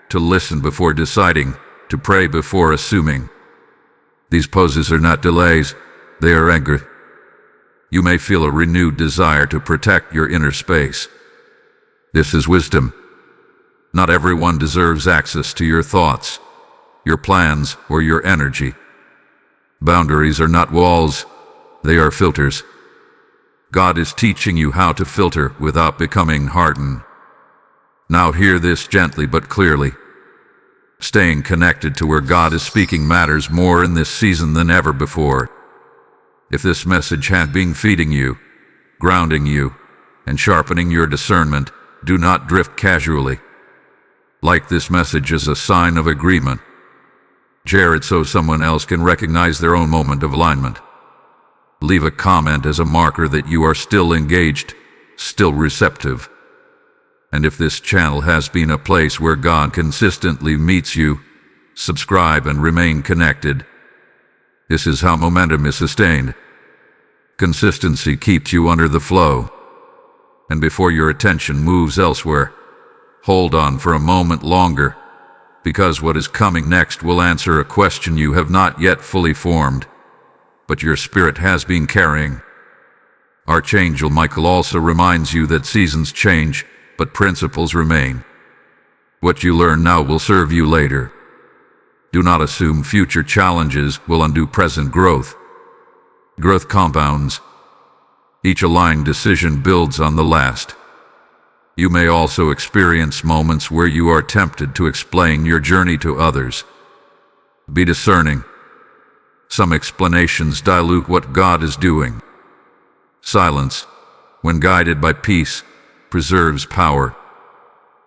to listen before deciding, to pray before assuming. These pauses are not delays, they are anger. You may feel a renewed desire to protect your inner space. This is wisdom. Not everyone deserves access to your thoughts, your plans, or your energy. Boundaries are not walls, they are filters. God is teaching you how to filter without becoming hardened. Now hear this gently but clearly. Staying connected to where God is speaking matters more in this season than ever before. If this message had been feeding you, grounding you, and sharpening your discernment, do not drift casually. Like this message as a sign of agreement. Share it so someone else can recognize their own moment of alignment. Leave a comment as a marker that you are still engaged, still receptive. And if this channel has been a place where God consistently meets you, subscribe and remain connected. This is how momentum is sustained. Consistency keeps you under the flow. And before your attention moves elsewhere, hold on for a moment longer, because what is coming next will answer a question you have not yet fully formed, but your spirit has been carrying. Archangel Michael also reminds you that seasons change, but principles remain. What you learn now will serve you later. Do not assume future challenges will undo present growth. Growth compounds. Each aligned decision builds on the last. You may also experience moments where you are tempted to explain your journey to others. Be discerning. Some explanations dilute what God is doing. Silence, when guided by peace, preserves power.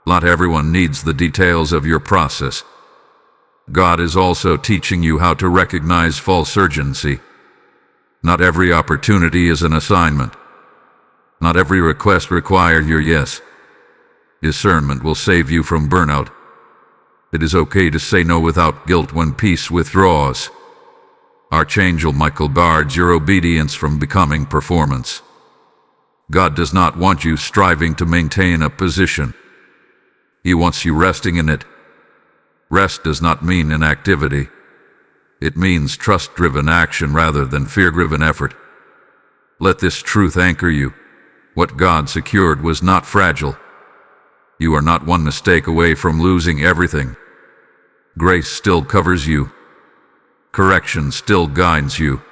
Not everyone needs the details of your process. God is also teaching you how to recognize false urgency. Not every opportunity is an assignment. Not every request requires your yes. Discernment will save you from burnout. It is okay to say no without guilt when peace withdraws. Archangel Michael guards your obedience from becoming performance. God does not want you striving to maintain a position. He wants you resting in it. Rest does not mean inactivity. It means trust-driven action rather than fear-driven effort. Let this truth anchor you. What God secured was not fragile. You are not one mistake away from losing everything. Grace still covers you. Correction still guides you.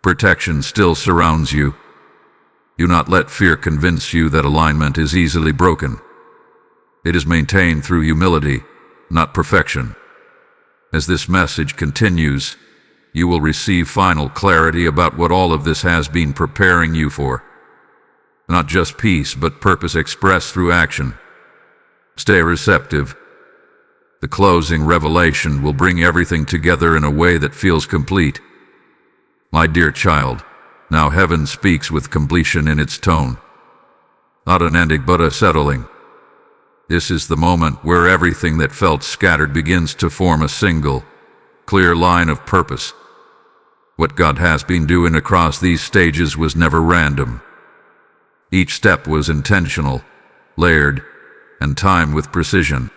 Protection still surrounds you. Do not let fear convince you that alignment is easily broken. It is maintained through humility, not perfection. As this message continues, you will receive final clarity about what all of this has been preparing you for. Not just peace, but purpose expressed through action. Stay receptive. The closing revelation will bring everything together in a way that feels complete. My dear child, now heaven speaks with completion in its tone. Not an ending, but a settling. This is the moment where everything that felt scattered begins to form a single, clear line of purpose. What God has been doing across these stages was never random. Each step was intentional, layered, and timed with precision.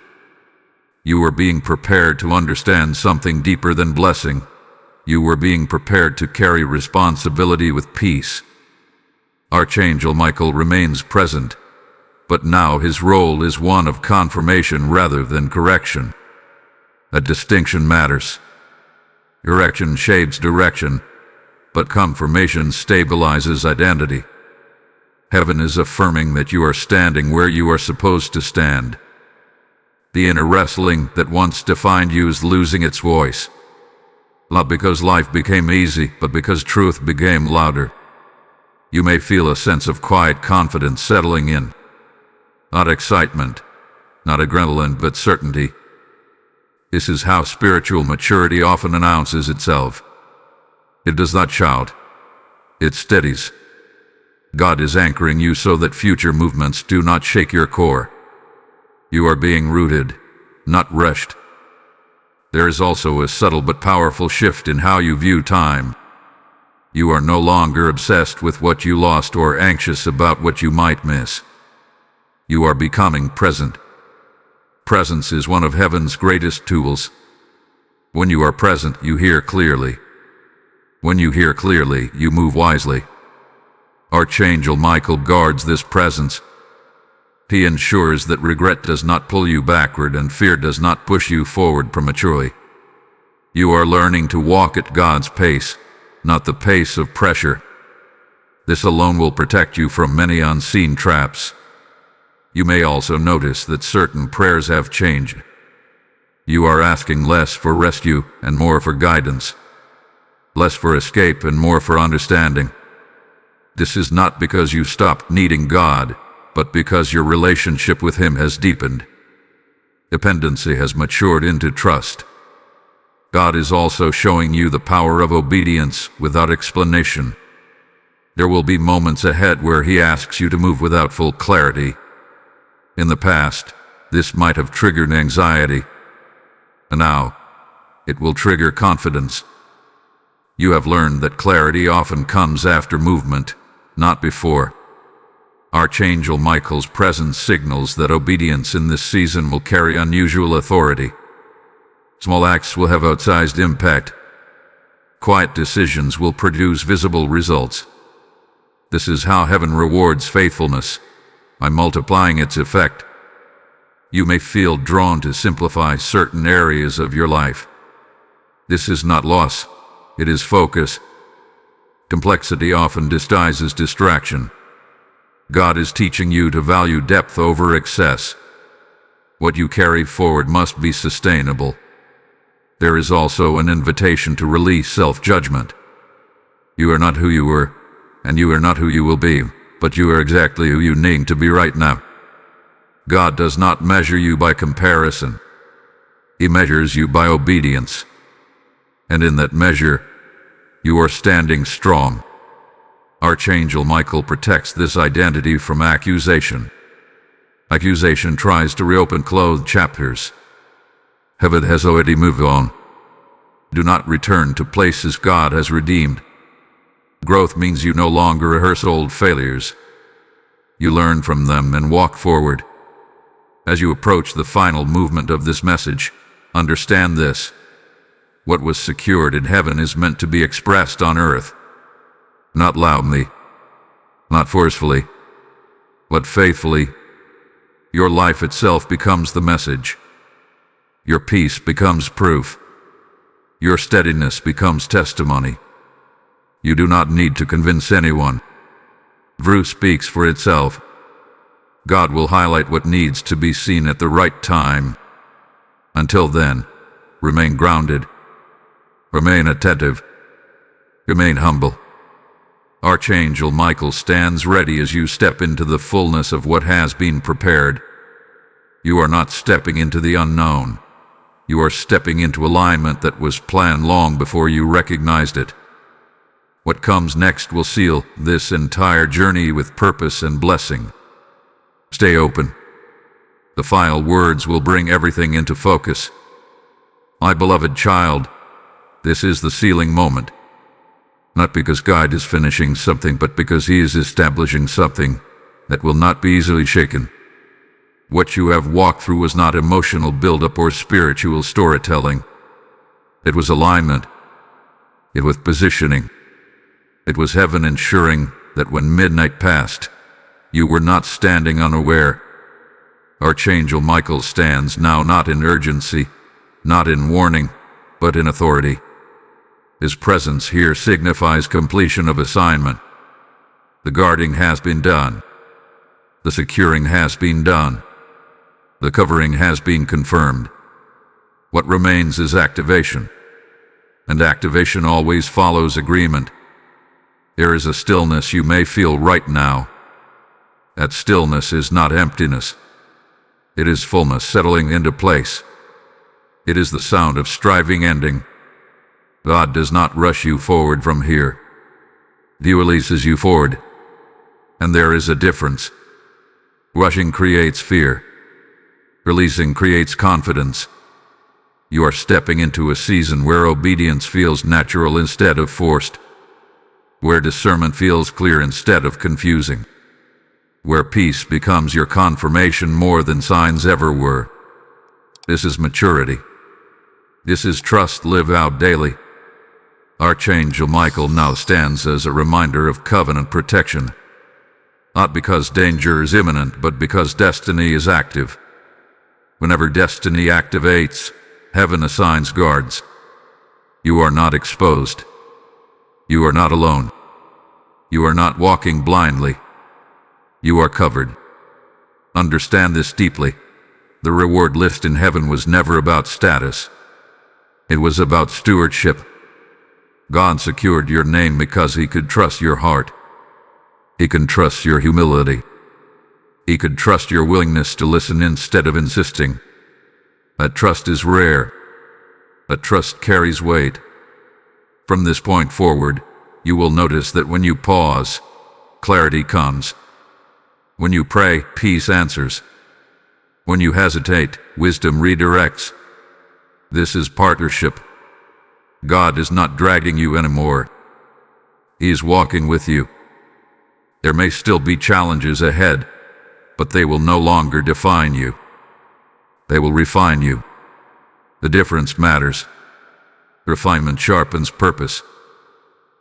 You were being prepared to understand something deeper than blessing. You were being prepared to carry responsibility with peace. Archangel Michael remains present, but now his role is one of confirmation rather than correction. A distinction matters. Correction shapes direction, but confirmation stabilizes identity. Heaven is affirming that you are standing where you are supposed to stand. The inner wrestling that once defined you is losing its voice. Not because life became easy, but because truth became louder. You may feel a sense of quiet confidence settling in. Not excitement, not adrenaline, but certainty. This is how spiritual maturity often announces itself. It does not shout. It steadies. God is anchoring you so that future movements do not shake your core. You are being rooted, not rushed. There is also a subtle but powerful shift in how you view time. You are no longer obsessed with what you lost or anxious about what you might miss. You are becoming present. Presence is one of heaven's greatest tools. When you are present, you hear clearly. When you hear clearly, you move wisely. Archangel Michael guards this presence. He ensures that regret does not pull you backward and fear does not push you forward prematurely. You are learning to walk at God's pace, not the pace of pressure. This alone will protect you from many unseen traps. You may also notice that certain prayers have changed. You are asking less for rescue and more for guidance, less for escape and more for understanding. This is not because you stopped needing God, but because your relationship with Him has deepened. Dependency has matured into trust. God is also showing you the power of obedience without explanation. There will be moments ahead where He asks you to move without full clarity. In the past, this might have triggered anxiety, and now it will trigger confidence. You have learned that clarity often comes after movement, not before. Archangel Michael's presence signals that obedience in this season will carry unusual authority. Small acts will have outsized impact. Quiet decisions will produce visible results. This is how heaven rewards faithfulness, by multiplying its effect. You may feel drawn to simplify certain areas of your life. This is not loss, it is focus. Complexity often disguises distraction. God is teaching you to value depth over excess. What you carry forward must be sustainable. There is also an invitation to release self-judgment. You are not who you were, and you are not who you will be, but you are exactly who you need to be right now. God does not measure you by comparison. He measures you by obedience. And in that measure, you are standing strong. Archangel Michael protects this identity from accusation. Accusation tries to reopen closed chapters. Heaven has already moved on. Do not return to places God has redeemed. Growth means you no longer rehearse old failures. You learn from them and walk forward. As you approach the final movement of this message, understand this. What was secured in heaven is meant to be expressed on earth. Not loudly, not forcefully, but faithfully. Your life itself becomes the message. Your peace becomes proof. Your steadiness becomes testimony. You do not need to convince anyone. Truth speaks for itself. God will highlight what needs to be seen at the right time. Until then, remain grounded. Remain attentive. Remain humble. Archangel Michael stands ready as you step into the fullness of what has been prepared. You are not stepping into the unknown. You are stepping into alignment that was planned long before you recognized it. What comes next will seal this entire journey with purpose and blessing. Stay open. The final words will bring everything into focus. My beloved child, this is the sealing moment. Not because God is finishing something, but because He is establishing something that will not be easily shaken. What you have walked through was not emotional buildup or spiritual storytelling. It was alignment. It was positioning. It was heaven ensuring that when midnight passed, you were not standing unaware. Archangel Michael stands now not in urgency, not in warning, but in authority. His presence here signifies completion of assignment. The guarding has been done. The securing has been done. The covering has been confirmed. What remains is activation. And activation always follows agreement. There is a stillness you may feel right now. That stillness is not emptiness. It is fullness settling into place. It is the sound of striving ending. God does not rush you forward from here. He releases you forward. And there is a difference. Rushing creates fear. Releasing creates confidence. You are stepping into a season where obedience feels natural instead of forced. Where discernment feels clear instead of confusing. where peace becomes your confirmation more than signs ever were. This is maturity. This is trust lived out daily. Archangel Michael now stands as a reminder of covenant protection, not because danger is imminent, but because destiny is active. Whenever destiny activates, heaven assigns guards. You are not exposed. You are not alone. You are not walking blindly. You are covered. Understand this deeply. The reward list in heaven was never about status. It was about stewardship. God secured your name because He could trust your heart. He can trust your humility. He could trust your willingness to listen instead of insisting. That trust is rare. That trust carries weight. From this point forward, you will notice that when you pause, clarity comes. When you pray, peace answers. When you hesitate, wisdom redirects. This is partnership. God is not dragging you anymore. He is walking with you. There may still be challenges ahead, but they will no longer define you. They will refine you. The difference matters. Refinement sharpens purpose.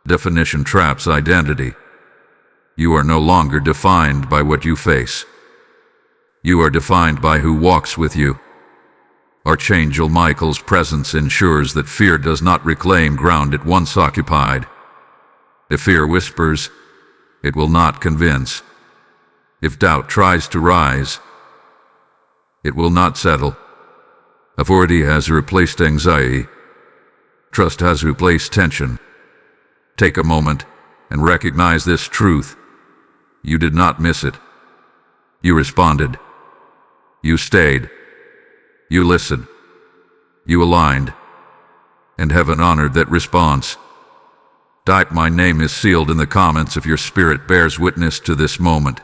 Definition traps identity. You are no longer defined by what you face. You are defined by who walks with you. Archangel Michael's presence ensures that fear does not reclaim ground it once occupied. If fear whispers, it will not convince. If doubt tries to rise, it will not settle. Authority has replaced anxiety. Trust has replaced tension. Take a moment and recognize this truth. You did not miss it. You responded. You stayed. You listened. You aligned. And heaven honored that response. My name is sealed in the comments if your spirit bears witness to this moment.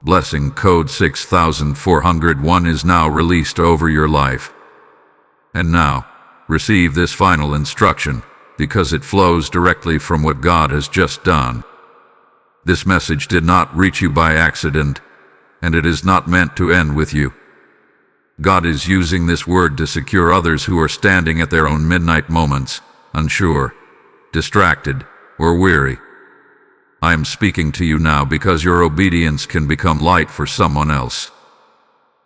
Blessing code 6401 is now released over your life. And now, receive this final instruction, because it flows directly from what God has just done. This message did not reach you by accident, and it is not meant to end with you. God is using this word to secure others who are standing at their own midnight moments, unsure, distracted, or weary. I am speaking to you now because your obedience can become light for someone else.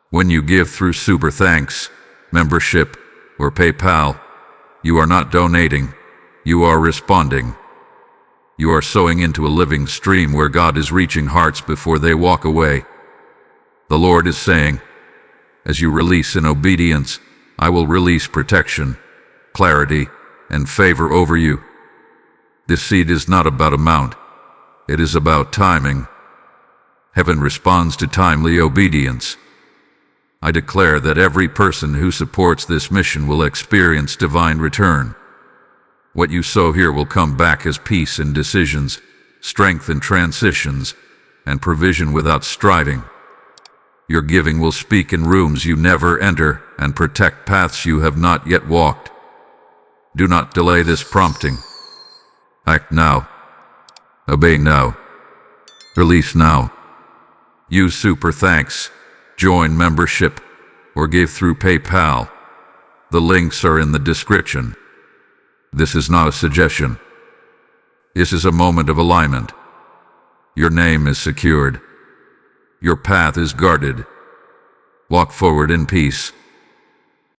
When you give through Super Thanks, membership, or PayPal, you are not donating, you are responding. You are sowing into a living stream where God is reaching hearts before they walk away. The Lord is saying, as you release in obedience, I will release protection, clarity, and favor over you. This seed is not about amount. It is about timing. Heaven responds to timely obedience. I declare that every person who supports this mission will experience divine return. What you sow here will come back as peace in decisions, strength in transitions, and provision without striving. Your giving will speak in rooms you never enter and protect paths you have not yet walked. Do not delay this prompting. Act now. Obey now. Release now. Use Super Thanks, join membership, or give through PayPal. The links are in the description. This is not a suggestion. This is a moment of alignment. Your name is secured. Your path is guarded. Walk forward in peace.